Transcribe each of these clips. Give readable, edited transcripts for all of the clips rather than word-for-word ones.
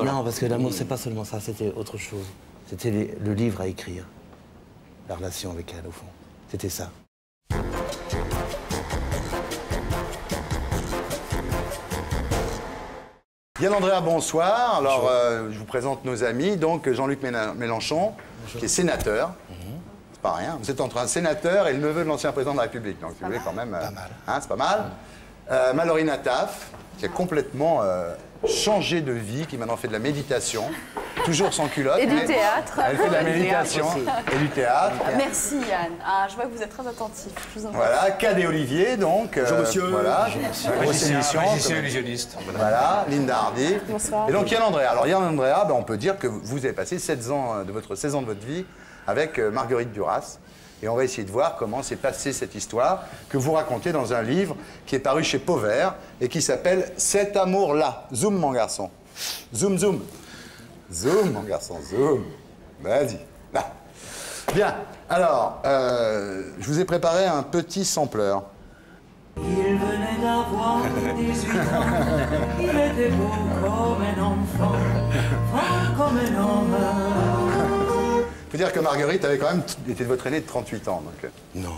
Non, parce que l'amour, c'est pas seulement ça, c'était autre chose. C'était le livre à écrire. La relation avec elle, au fond. C'était ça. Yann Andrea, bonsoir. Alors, je vous présente nos amis. Donc, Jean-Luc Mélenchon, qui est sénateur. C'est pas rien. Vous êtes entre un sénateur et le neveu de l'ancien président de la République. Donc, si vous voulez, quand même. Pas mal. Hein, c'est pas mal. Mallory Nataf, qui a complètement changé de vie, qui maintenant fait de la méditation. Toujours sans culotte. Et du théâtre. Elle fait de la méditation et du théâtre. Merci Yann. Ah, je vois que vous êtes très attentif. Je vous en prie. Voilà, Cadet Olivier, donc. Bonjour monsieur. Voilà, grosse émission. Magicien illusionniste. Voilà, Linda Hardy. Bonsoir. Et donc Yann Andrea. Alors Yann Andrea, on peut dire que vous avez passé 16 ans de votre vie avec Marguerite Duras. Et on va essayer de voir comment s'est passée cette histoire que vous racontez dans un livre qui est paru chez Pauvert et qui s'appelle « Cet amour-là ». Zoom, mon garçon. Zoom, zoom. Zoom, mon garçon, zoom. Vas-y. Là. Bien. Alors, je vous ai préparé un petit sampleur. Il venait d'avoir 18 ans, il était beau comme un enfant, fort comme un homme. Il faut dire que Marguerite avait quand même été votre aînée de 38 ans. Donc, Non.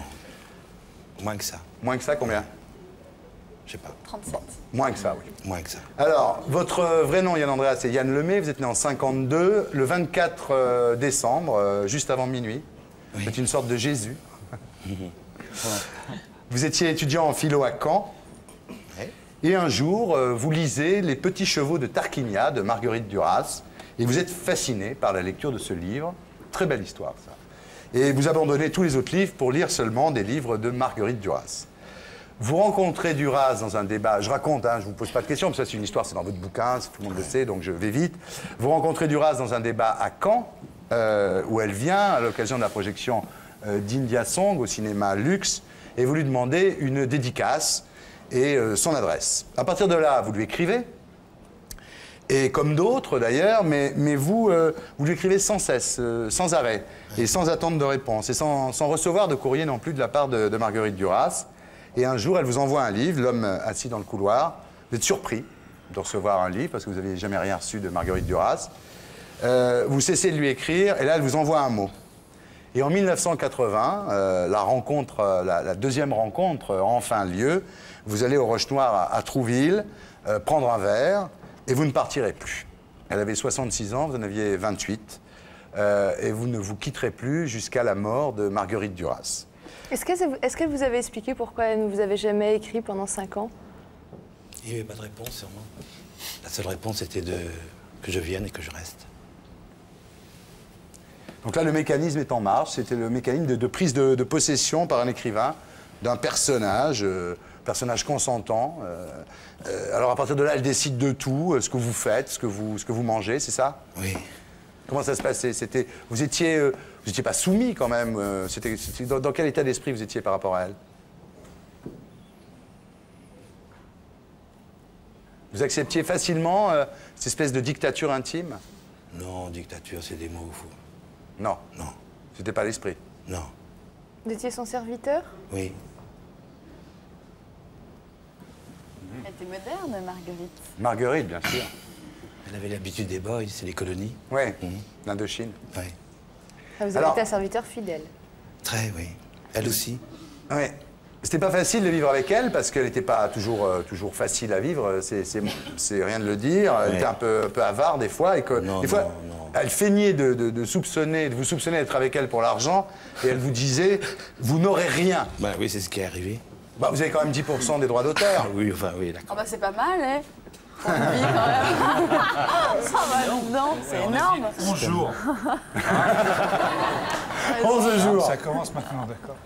Moins que ça. moins que ça, combien? Je sais pas. 37. Moins que ça, oui. Moins que ça. Alors, votre vrai nom, Yann Andrea, c'est Yann Lemay. Vous êtes né en 52, le 24 décembre, juste avant minuit. Oui. Vous êtes une sorte de Jésus. Vous étiez étudiant en philo à Caen. Ouais. Et un jour, vous lisez Les Petits Chevaux de Tarquinia de Marguerite Duras. Et vous êtes fasciné par la lecture de ce livre. Très belle histoire, ça. Et vous abandonnez tous les autres livres pour lire seulement des livres de Marguerite Duras. Vous rencontrez Duras dans un débat, je raconte, hein, je ne vous pose pas de questions, parce que ça c'est une histoire, c'est dans votre bouquin, tout le monde le sait, donc je vais vite. Vous rencontrez Duras dans un débat à Caen, où elle vient à l'occasion de la projection d'India Song au cinéma Luxe, et vous lui demandez une dédicace et son adresse. À partir de là, vous lui écrivez, et comme d'autres d'ailleurs, mais vous, vous lui écrivez sans cesse, sans arrêt, et sans attendre de réponse, et sans recevoir de courrier non plus de la part de Marguerite Duras. Et un jour, elle vous envoie un livre, L'homme assis dans le couloir. Vous êtes surpris de recevoir un livre, parce que vous n'aviez jamais rien reçu de Marguerite Duras. Vous cessez de lui écrire, et là, elle vous envoie un mot. Et en 1980, la deuxième rencontre a enfin lieu. Vous allez au Roche Noire à Trouville, prendre un verre, et vous ne partirez plus. Elle avait 66 ans, vous en aviez 28, et vous ne vous quitterez plus jusqu'à la mort de Marguerite Duras. Est-ce qu'elle vous avait expliqué pourquoi elle ne vous avait jamais écrit pendant 5 ans? Il n'y avait pas de réponse, sûrement. La seule réponse, c'était que je vienne et que je reste. Donc là, le mécanisme est en marche. C'était le mécanisme de prise de possession par un écrivain d'un personnage consentant. Alors à partir de là, elle décide de tout, ce que vous faites, ce que vous mangez, c'est ça? Oui. Comment ça se passait? Vous étiez pas soumis quand même. Dans quel état d'esprit vous étiez par rapport à elle? Vous acceptiez facilement cette espèce de dictature intime? Non, dictature, c'est des mots fous. Non. Non. C'était pas l'esprit? Non. Vous étiez son serviteur? Oui. Elle était moderne, Marguerite. Marguerite, bien sûr. Elle avait l'habitude des boys, c'est les colonies. Oui, l'Indochine. Oui. Ah, vous avez Alors- été un serviteur fidèle. Très, oui. Elle aussi. Oui. C'était pas facile de vivre avec elle parce qu'elle n'était pas toujours facile à vivre, c'est rien de le dire. Elle Ouais. était un peu avare des fois. Et que, Non, des fois, non. elle feignait de vous soupçonner d'être avec elle pour l'argent et elle vous disait « vous n'aurez rien Bah oui, c'est ce qui est arrivé. ». Bah, vous avez quand même 10% des droits d'auteur. Oui, enfin, oui, d'accord. Ah bah c'est pas mal, hein? Pour une vie, quand même. Ça va dedans, c'est énorme. 11 jours. 11 jours. Ça commence maintenant, d'accord.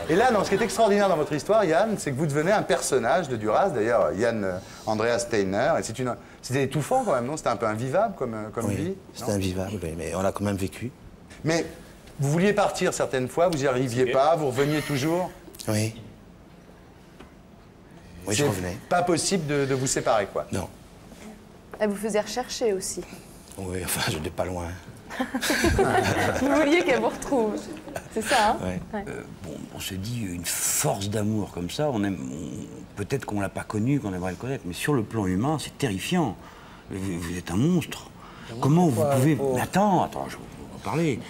Et là, non, ce qui est extraordinaire dans votre histoire, Yann, c'est que vous devenez un personnage de Duras. D'ailleurs, Yann Andrea Steiner. Et c'était étouffant quand même, non? C'était un peu invivable comme Oui, vie. c'était non? invivable, oui, mais on a quand même vécu. Mais vous vouliez partir certaines fois, vous n'y arriviez pas, vous reveniez toujours. Oui. Oui, je C'est revenais. pas possible de vous séparer, quoi. Non. Elle vous faisait rechercher aussi. Oui, enfin, je n'étais pas loin. Vous vouliez qu'elle vous retrouve. C'est ça, hein? Ouais. Ouais. Bon, on se dit une force d'amour comme ça, peut-être qu'on ne l'a pas connu, qu'on aimerait le connaître, mais sur le plan humain, c'est terrifiant. Vous êtes un monstre. Comment vous pouvez... Mais attends, je vais en parler.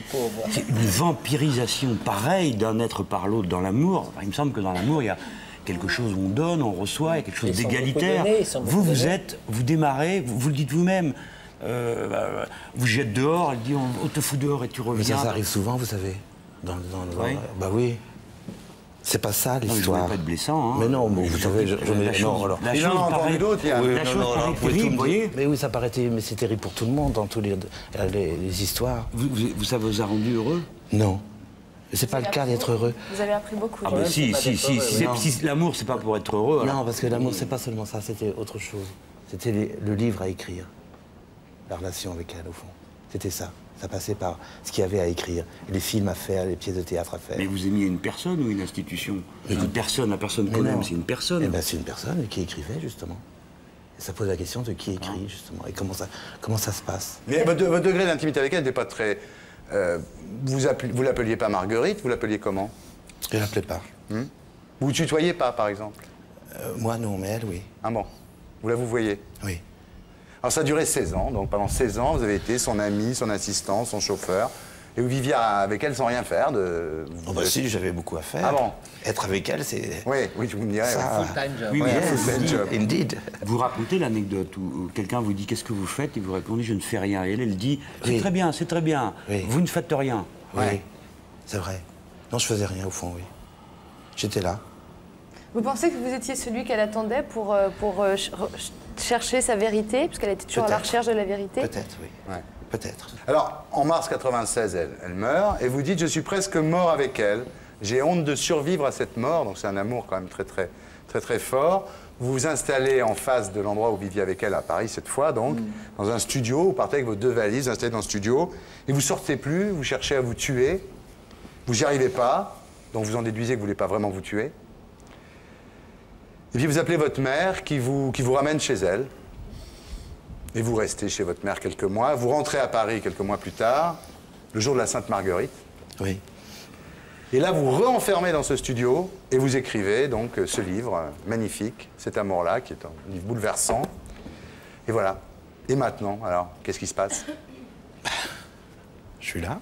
C'est une vampirisation pareille d'un être par l'autre dans l'amour. Enfin, il me semble que dans l'amour, il y a quelque chose où on donne, on reçoit, il y a quelque chose d'égalitaire. Vous démarrez, vous le dites vous-même. Vous jette dehors, elle dit on te fout dehors et tu reviens. Mais ça arrive souvent, vous savez. Dans le Oui. Bah oui. C'est pas ça l'histoire. Non, mais je voulais pas être blessant. Hein. Mais non, vous savez, non, alors. Il en a entendu d'autres, il y a... La chose paraît terrible, vous voyez. Mais oui, ça paraît terrible, mais c'est terrible pour tout le monde dans tous les histoires. Ça vous a rendu heureux? Non. C'est pas le cas d'être heureux. Vous avez appris beaucoup. Ah bah si, l'amour, c'est pas pour être heureux. Alors. Non, parce que l'amour, c'est pas seulement ça, c'était autre chose. C'était le livre à écrire. La relation avec elle, au fond. C'était ça. Ça passait par ce qu'il y avait à écrire, les films à faire, les pièces de théâtre à faire. Mais vous aimiez une personne ou une institution? Une personne, la personne qu'on aime, c'est une personne. Eh ben, c'est une personne qui écrivait, justement. Et ça pose la question de qui écrit, justement, et comment ça se passe. Mais votre degré d'intimité avec elle n'était pas très... vous l'appeliez pas Marguerite, vous l'appeliez comment? Je ne l'appelais pas. Vous ne tutoyez pas, par exemple? Moi, non, mais elle, oui. Ah bon? Vous la vous voyez? Oui. Alors ça a duré 16 ans, donc pendant 16 ans, vous avez été son ami, son assistant, son chauffeur, et vous viviez avec elle sans rien faire Oh bah si, j'avais beaucoup à faire. Ah bon? Être avec elle, c'est... Oui, vous me direz. Ça... Full-time job. Oui, mais full-time job. Indeed. vous racontez l'anecdote où quelqu'un vous dit qu'est-ce que vous faites et vous répondez je ne fais rien. Et elle dit c'est très bien, c'est très bien. Oui. Vous ne faites rien. Oui, c'est vrai. Non, je faisais rien, au fond, oui. J'étais là. Vous pensez que vous étiez celui qu'elle attendait pour chercher sa vérité, puisqu'elle était toujours à la recherche de la vérité? Peut-être, oui. Ouais. Peut-être. Alors, en mars 96, elle meurt, et vous dites, je suis presque mort avec elle. J'ai honte de survivre à cette mort, donc c'est un amour quand même très fort. Vous vous installez en face de l'endroit où vous viviez avec elle, à Paris cette fois, donc, dans un studio, vous partez avec vos 2 valises, vous installez dans le studio, et vous sortez plus, vous cherchez à vous tuer, vous n'y arrivez pas, donc vous en déduisez que vous ne voulez pas vraiment vous tuer. Et puis vous appelez votre mère qui vous ramène chez elle. Et vous restez chez votre mère quelques mois. Vous rentrez à Paris quelques mois plus tard, le jour de la Sainte-Marguerite. Oui. Et là, vous re-enfermez dans ce studio et vous écrivez donc ce livre magnifique, Cet amour-là, qui est un livre bouleversant. Et voilà. Et maintenant, alors, qu'est-ce qui se passe? Je suis là.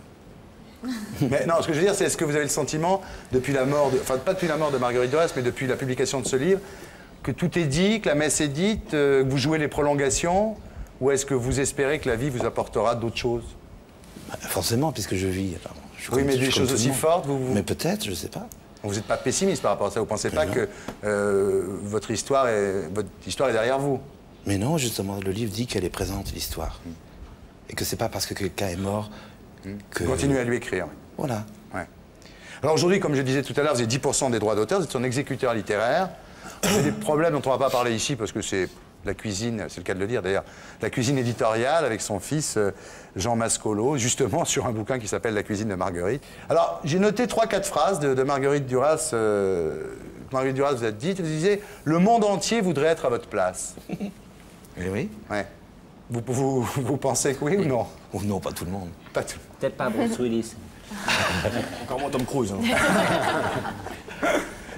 Mais non, ce que je veux dire, c'est est-ce que vous avez le sentiment, depuis la mort, enfin pas depuis la mort de Marguerite Duras, mais depuis la publication de ce livre, que tout est dit, que la messe est dite, que vous jouez les prolongations, ou est-ce que vous espérez que la vie vous apportera d'autres choses? Forcément, puisque je vis. Alors, oui, mais des choses aussi fortes, Mais peut-être, je ne sais pas. Vous n'êtes pas pessimiste par rapport à ça, vous ne pensez pas non. que votre histoire est derrière vous? Mais non, justement, le livre dit qu'elle est présente, l'histoire. Et que c'est pas parce que quelqu'un est mort que... Continuez à lui écrire. Voilà. Ouais. Alors aujourd'hui, comme je disais tout à l'heure, vous avez 10% des droits d'auteur, vous êtes son exécuteur littéraire. Vous avez des problèmes dont on ne va pas parler ici parce que c'est la cuisine, c'est le cas de le dire d'ailleurs, la cuisine éditoriale avec son fils Jean Mascolo, justement sur un bouquin qui s'appelle La cuisine de Marguerite. Alors j'ai noté 3-4 phrases de Marguerite Duras. Marguerite Duras vous a dit, elle disait « Le monde entier voudrait être à votre place ». Et oui. Ouais. Vous pensez que oui ou non? Oh non, pas tout le monde. Pas tout. Peut-être pas Bruce Willis. Encore moins Tom Cruise.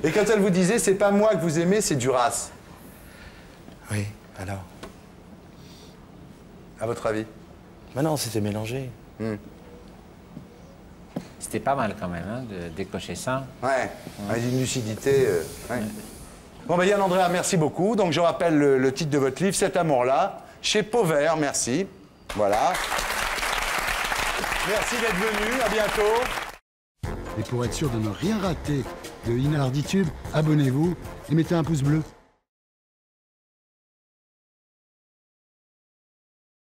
Et quand elle vous disait, c'est pas moi que vous aimez, c'est Duras. Oui, alors. À votre avis? Mais non, c'était mélangé. C'était pas mal quand même hein, de décocher ça. Ouais, avec une lucidité. Ouais. Bon, ben Yann Andrea, merci beaucoup. Donc je rappelle le titre de votre livre, Cet amour-là, chez Pauvert, merci. Voilà. Merci d'être venu, à bientôt. Et pour être sûr de ne rien rater de Inarditube, abonnez-vous et mettez un pouce bleu.